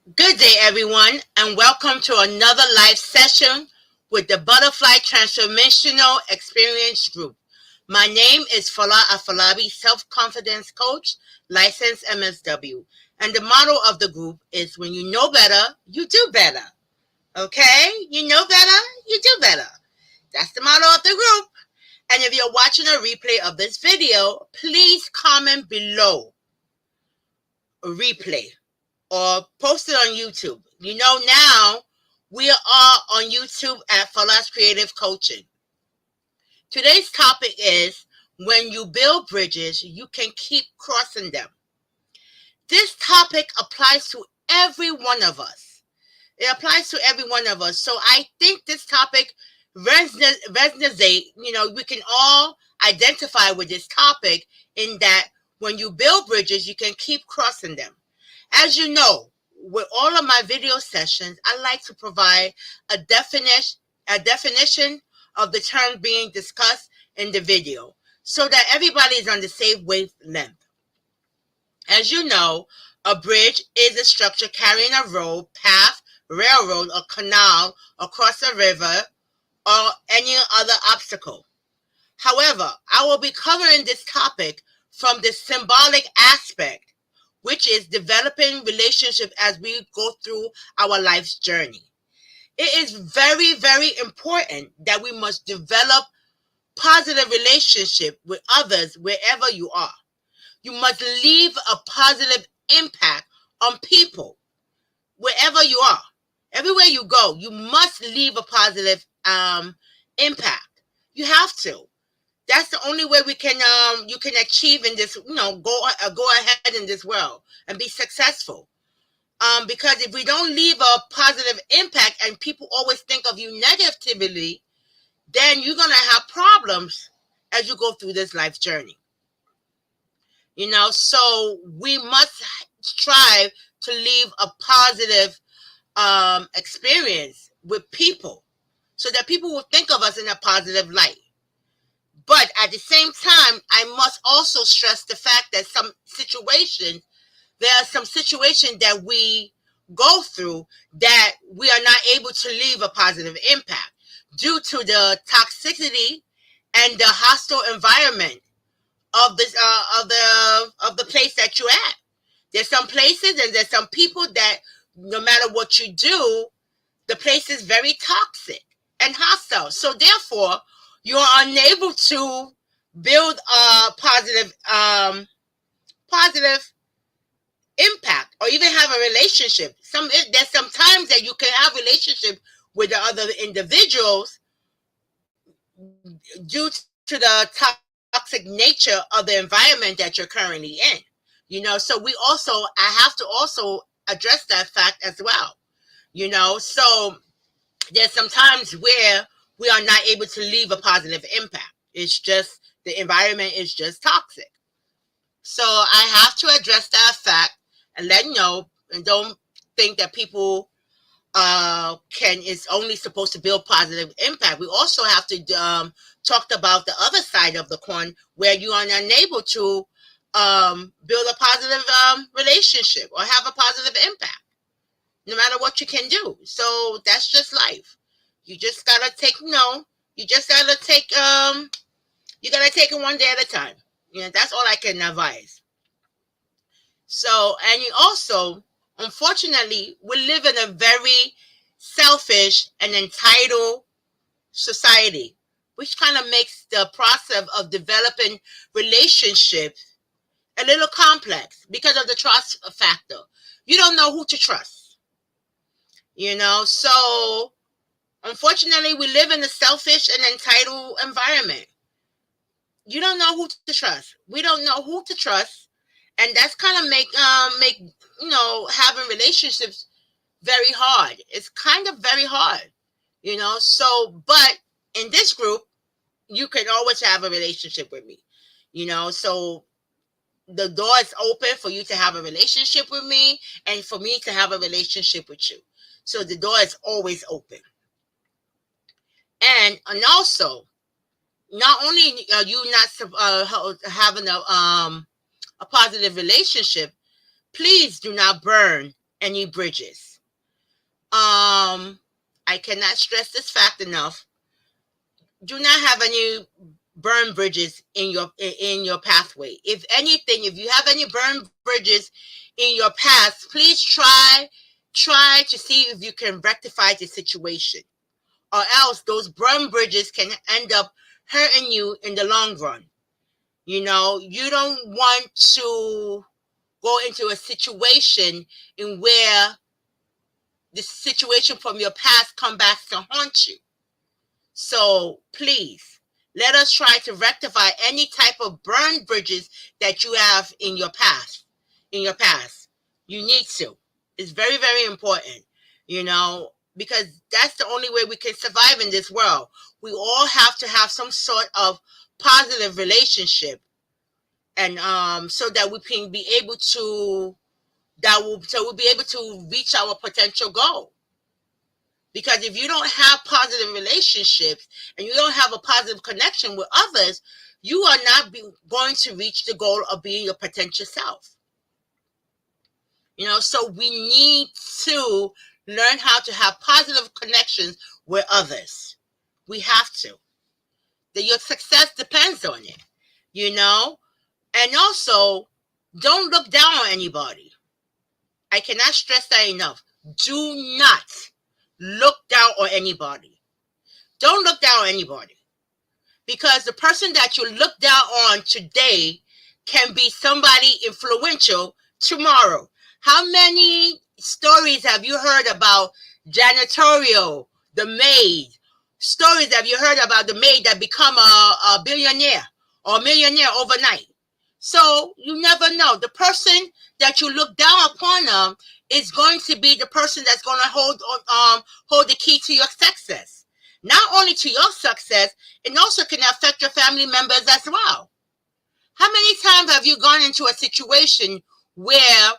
Good day, everyone, and welcome to another live session with the Butterfly Transformational Experience Group. My name is Fola Afolabi, self-confidence coach, licensed MSW, and the motto of the group is when you know better, you do better. Okay? You know better, you do better. That's the motto of the group. And if you're watching a replay of this video, please comment below a replay or post it on YouTube. You know, now we are on YouTube at Fala's Creative Coaching. Today's topic is when you build bridges, you can keep crossing them. This topic applies to every one of us. It applies to every one of us. So I think this topic resonates, we can all identify with this topic in that when you build bridges, you can keep crossing them. As you know, with all of my video sessions, I like to provide a definition of the term being discussed in the video so that everybody is on the same wavelength. As you know, a bridge is a structure carrying a road, path, railroad, or canal across a river or any other obstacle. However, I will be covering this topic from the symbolic aspect, which is developing relationship as we go through our life's journey. It is very, very important that we must develop positive relationship with others wherever you are. You must leave a positive impact on people wherever you are. Everywhere you go, you must leave a positive impact. You have to. That's the only way we can you can achieve in this, go ahead in this world and be successful. Because if we don't leave a positive impact and people always think of you negatively, then you're gonna have problems as you go through this life journey. So we must strive to leave a positive experience with people so that people will think of us in a positive light. But at the same time, I must also stress the fact that there are some situations that we go through that we are not able to leave a positive impact due to the toxicity and the hostile environment of this of the place that you're at. There's some places and there's some people that no matter what you do, the place is very toxic and hostile. So therefore, you are unable to build a positive impact or even have a relationship. There's some times that you can have relationship with the other individuals due to the toxic nature of the environment that you're currently in. So I have to also address that fact as well. So there's some times where we are not able to leave a positive impact. It's just the environment is just toxic. So I have to address that fact and let you know, and don't think that people is only supposed to build positive impact. We also have to talk about the other side of the coin where you are unable to build a positive relationship or have a positive impact, no matter what you can do. So that's just life. You just gotta take you just gotta take you gotta take it one day at a time. That's all I can advise. So, and you also, unfortunately, we live in a very selfish and entitled society, which kind of makes the process of developing relationships a little complex because of the trust factor. You don't know who to trust. So unfortunately, we live in a selfish and entitled environment. You don't know who to trust. We don't know who to trust, and that's kind of make having relationships very hard. It's kind of very hard, So, but in this group, you can always have a relationship with me, So the door is open for you to have a relationship with me, and for me to have a relationship with you. So the door is always open. And also, not only are you not having a positive relationship, please do not burn any bridges. I cannot stress this fact enough. Do not have any burn bridges in your pathway. If anything, if you have any burn bridges in your path, please try to see if you can rectify the situation, or else those burn bridges can end up hurting you in the long run. You don't want to go into a situation in where the situation from your past come back to haunt you. So please, let us try to rectify any type of burned bridges that you have in your past. You need to. It's very, very important, because that's the only way we can survive in this world. We all have to have some sort of positive relationship, and so that we can be able to we'll be able to reach our potential goal. Because if you don't have positive relationships and you don't have a positive connection with others, you are not going to reach the goal of being your potential self. So we need to learn how to have positive connections with others. We have to. Your success depends on it, And also, don't look down on anybody. I cannot stress that enough. Do not look down on anybody. Don't look down on anybody. Because the person that you look down on today can be somebody influential tomorrow. How many stories have you heard about janitorial, the maid? Stories have you heard about the maid that become a billionaire or a millionaire overnight? So you never know. The person that you look down upon them is going to be the person that's going to hold the key to your success. Not only to your success, it also can affect your family members as well. How many times have you gone into a situation where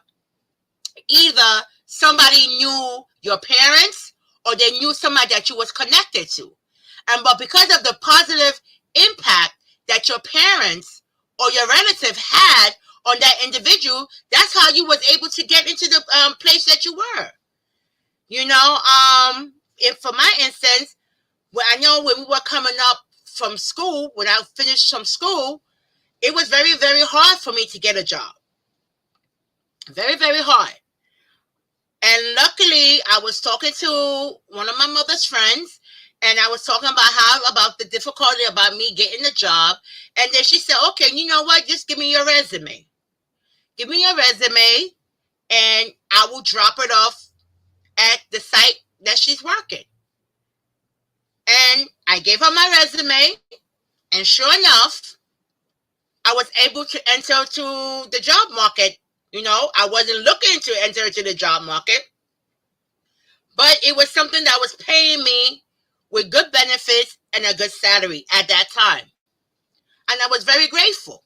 either somebody knew your parents or they knew somebody that you was connected to? But because of the positive impact that your parents or your relative had on that individual, that's how you was able to get into the place that you were. If for my instance, I know when we were coming up from school, when I finished from school, it was very, very hard for me to get a job. Very, very hard. And luckily, I was talking to one of my mother's friends, and I was talking about the difficulty about me getting a job. And then she said, okay, you know what? Just give me your resume. Give me your resume, and I will drop it off at the site that she's working. And I gave her my resume, and sure enough, I was able to enter to the job market. I wasn't looking to enter into the job market, but it was something that was paying me with good benefits and a good salary at that time. And I was very grateful.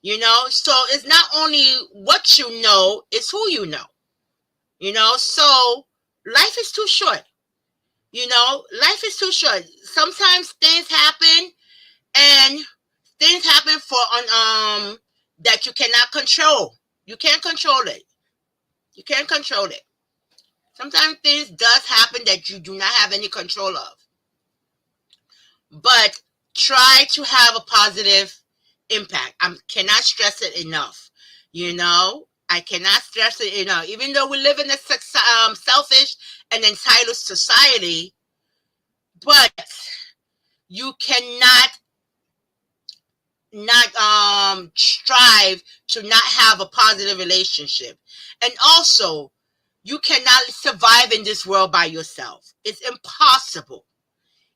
So it's not only what you know, it's who you know. So life is too short. Life is too short. Sometimes things happen, and things happen that you cannot control. You can't control it. You can't control it. Sometimes things does happen that you do not have any control of. But try to have a positive impact. I cannot stress it enough. I cannot stress it enough. Even though we live in a selfish and entitled society, but you cannot strive to not have a positive relationship. And also, you cannot survive in this world by yourself. It's impossible.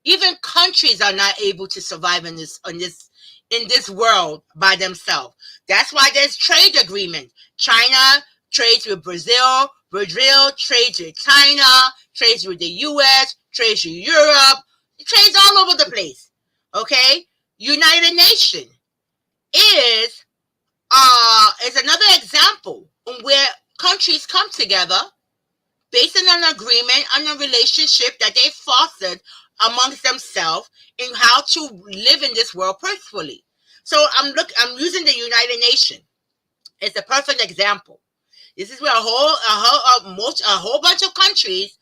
Even countries are not able to survive in this world by themselves. That's why there's trade agreements. China trades with Brazil. Brazil trades with China. Trades with the U.S. Trades with Europe. It trades all over the place. Okay? United Nations is another example where countries come together based on an agreement and a relationship that they fostered amongst themselves in how to live in this world peacefully. So I'm using the United Nations. It's a perfect example. This is where a whole bunch of countries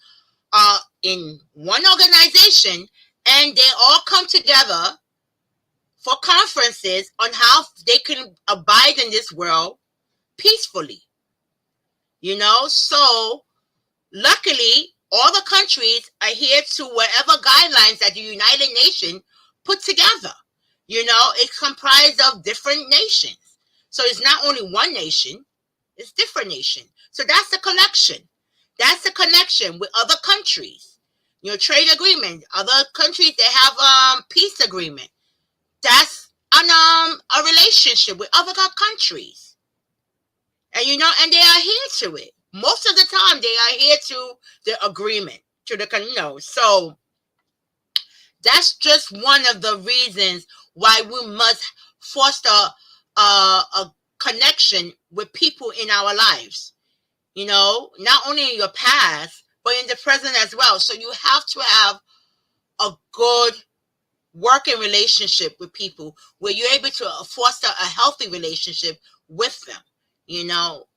are in one organization, and they all come together for conferences on how they can abide in this world peacefully. So luckily, all the countries adhere to whatever guidelines that the United Nations put together. It's comprised of different nations. So it's not only one nation, it's different nations. So that's the connection. That's the connection with other countries. Trade agreement. Other countries, they have peace agreement. That's a relationship with other countries. And they adhere to it. Most of the time, they adhere to the agreement, to the. So that's just one of the reasons why we must foster a connection with people in our lives. Not only in your past, but in the present as well. So you have to have a good working relationship with people where you're able to foster a healthy relationship with them.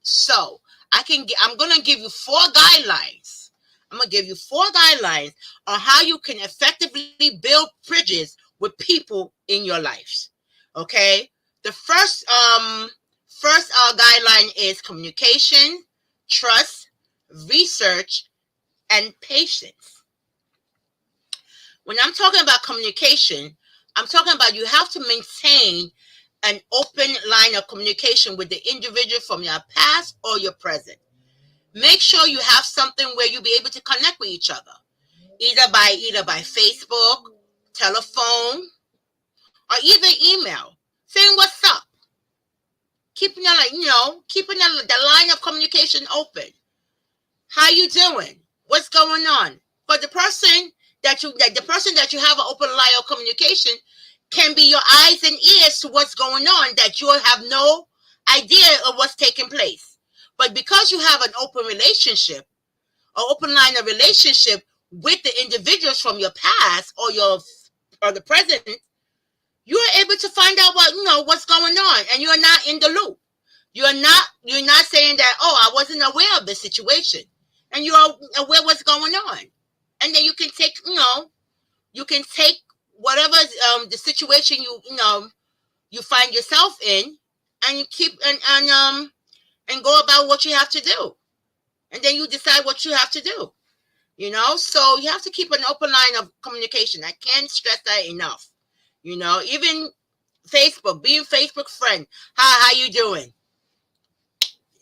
So I'm going to give you 4 guidelines. I'm going to give you 4 guidelines on how you can effectively build bridges with people in your lives. Okay? The first guideline is communication, trust, research, and patience. When I'm talking about communication, I'm talking about you have to maintain an open line of communication with the individual from your past or your present. Make sure you have something where you'll be able to connect with each other, either by Facebook, telephone, or even email, saying what's up, keeping the line of communication open. How you doing? What's going on? But the person that you have an open line of communication can be your eyes and ears to what's going on, that you have no idea of what's taking place. But because you have an open relationship, an open line of relationship with the individuals from your past or the present, you are able to find out what's going on, and you are not in the loop. You're not saying that, I wasn't aware of the situation, and you're aware what's going on, and then you can take whatever the situation you find yourself in, and you keep and go about what you have to do, and then you decide what you have to do. So you have to keep an open line of communication. I can't stress that enough. Even Facebook, being Facebook friend, how you doing?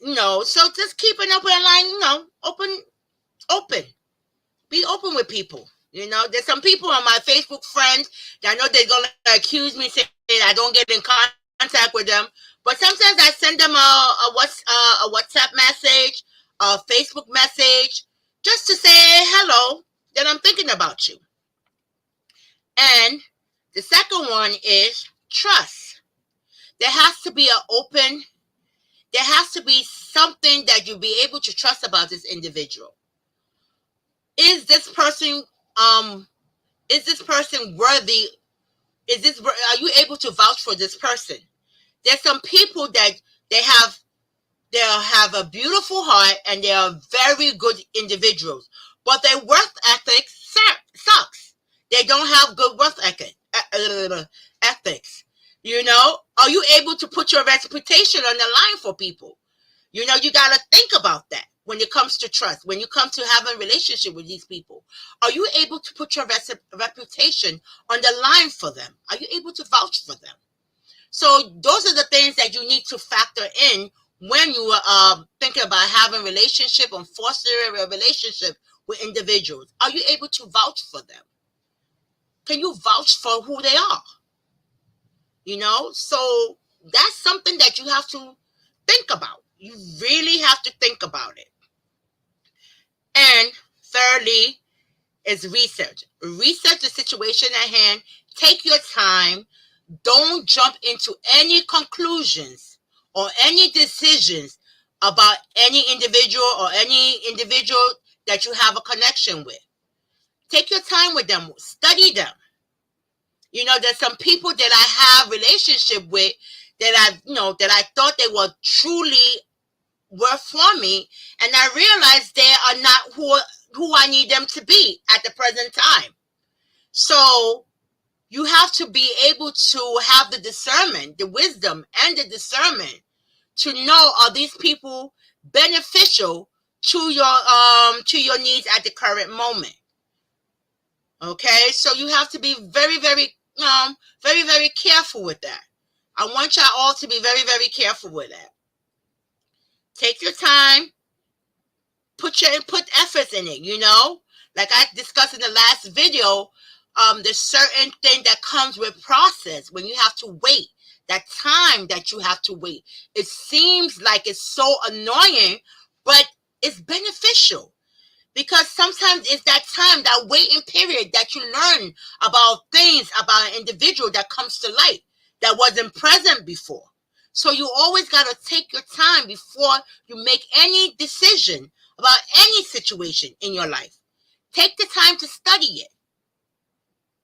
So just keep an open line. Open. Be open with people. There's some people on my Facebook friends that I know they're gonna accuse me saying I don't get in contact with them. But sometimes I send them a WhatsApp message, a Facebook message, just to say hello, that I'm thinking about you. And the second one is trust. There has to be something that you'll be able to trust about this individual. Is this person worthy? Are you able to vouch for this person? There's some people that they'll have a beautiful heart and they are very good individuals, but their work ethic sucks. They don't have good work ethics. Are you able to put your reputation on the line for people? You got to think about that when it comes to trust, when you come to have a relationship with these people. Are you able to put your reputation on the line for them? Are you able to vouch for them? So those are the things that you need to factor in when you are thinking about having a relationship and fostering a relationship with individuals. Are you able to vouch for them? Can you vouch for who they are? So that's something that you have to think about. You really have to think about it. And thirdly is research. Research the situation at hand. Take your time. Don't jump into any conclusions or any decisions about any individual that you have a connection with. Take your time with them. Study them. There's some people that I have relationship with that I thought they were truly work for me, and I realize they are not who I need them to be at the present time. So you have to be able to have the discernment, the wisdom, and the discernment to know, are these people beneficial to your needs at the current moment. Okay, so you have to be very careful with that. I want y'all all to be very careful with that. Take your time, put efforts in it, like I discussed in the last video. There's certain thing that comes with process when you have to wait, that time that you have to wait. It seems like it's so annoying, but it's beneficial, because sometimes it's that time, that waiting period, that you learn about things about an individual that comes to light that wasn't present before. So you always got to take your time before you make any decision about any situation in your life. Take the time to study it.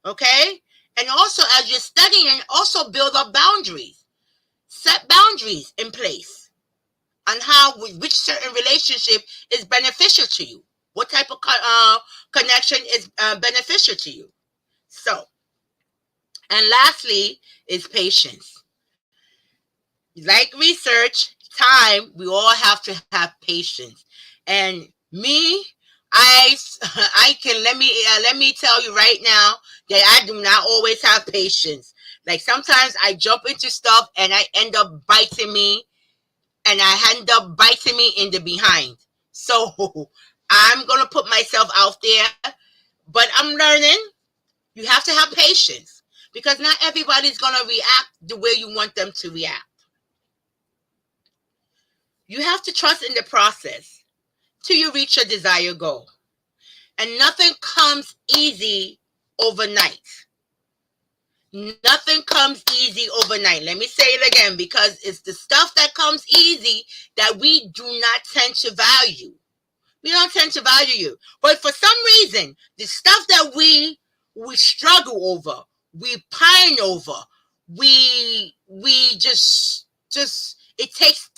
Okay? And also, as you're studying, also build up boundaries. Set boundaries in place on which certain relationship is beneficial to you. What type of connection is beneficial to you. So, and lastly is patience. Like research, time, we all have to have patience. And me, I can let me tell you right now that I do not always have patience. Like sometimes I jump into stuff and I end up biting me in the behind. So I'm gonna put myself out there, but I'm learning. You have to have patience, because not everybody's gonna react the way you want them to react. You have to trust in the process till you reach your desired goal. And nothing comes easy overnight. Nothing comes easy overnight. Let me say it again, because it's the stuff that comes easy that we do not tend to value. We don't tend to value you. But for some reason, the stuff that we struggle over, we pine over, we just it takes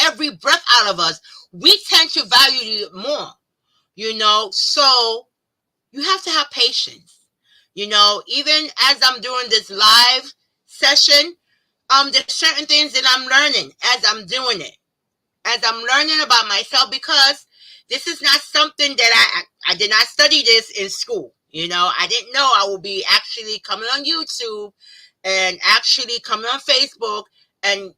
every breath out of us. We tend to value it more, so you have to have patience. Even as I'm doing this live session, there's certain things that I'm learning as I'm doing it, as I'm learning about myself, because this is not something that I did not study this in school. I didn't know I would be actually coming on YouTube and actually coming on Facebook and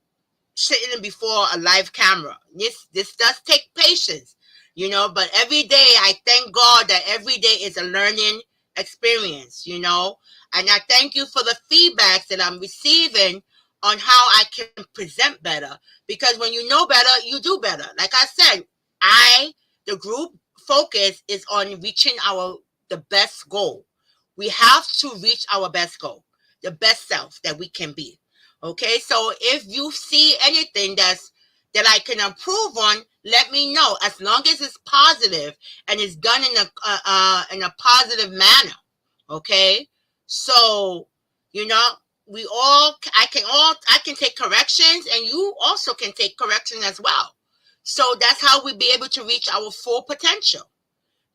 sitting before a live camera. This does take patience, but every day I thank God that every day is a learning experience, and I thank you for the feedbacks that I'm receiving on how I can present better, because when you know better, you do better. Like I said, the group focus is on reaching the best goal. We have to reach our best goal, the best self that we can be. Okay, so if you see anything that I can improve on, let me know. As long as it's positive and it's done in a positive manner. Okay, so I can take corrections, and you also can take correction as well. So that's how we be able to reach our full potential.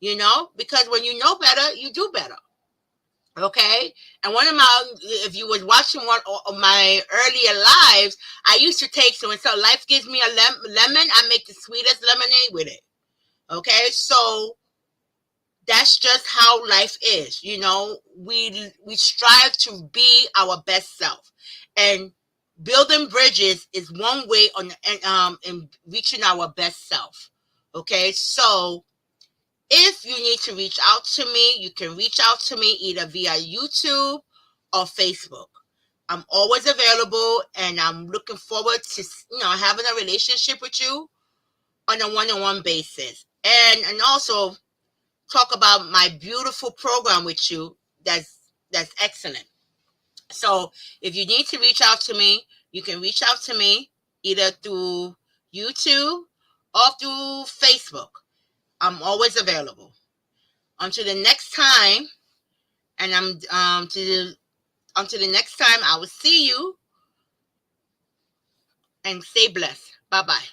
Because when you know better, you do better. Okay, and if you was watching one of my earlier lives, I used to take, so life gives me a lemon, I make the sweetest lemonade with it. Okay, so that's just how life is. We strive to be our best self, and building bridges is one way in reaching our best self. Okay, so if you need to reach out to me, you can reach out to me either via YouTube or Facebook. I'm always available, and I'm looking forward to having a relationship with you on a one-on-one basis, and also talk about my beautiful program with you. That's excellent. So if you need to reach out to me, you can reach out to me either through YouTube or through Facebook. I'm always available. Until the next time, and until the next time, I will see you, and stay blessed. Bye bye.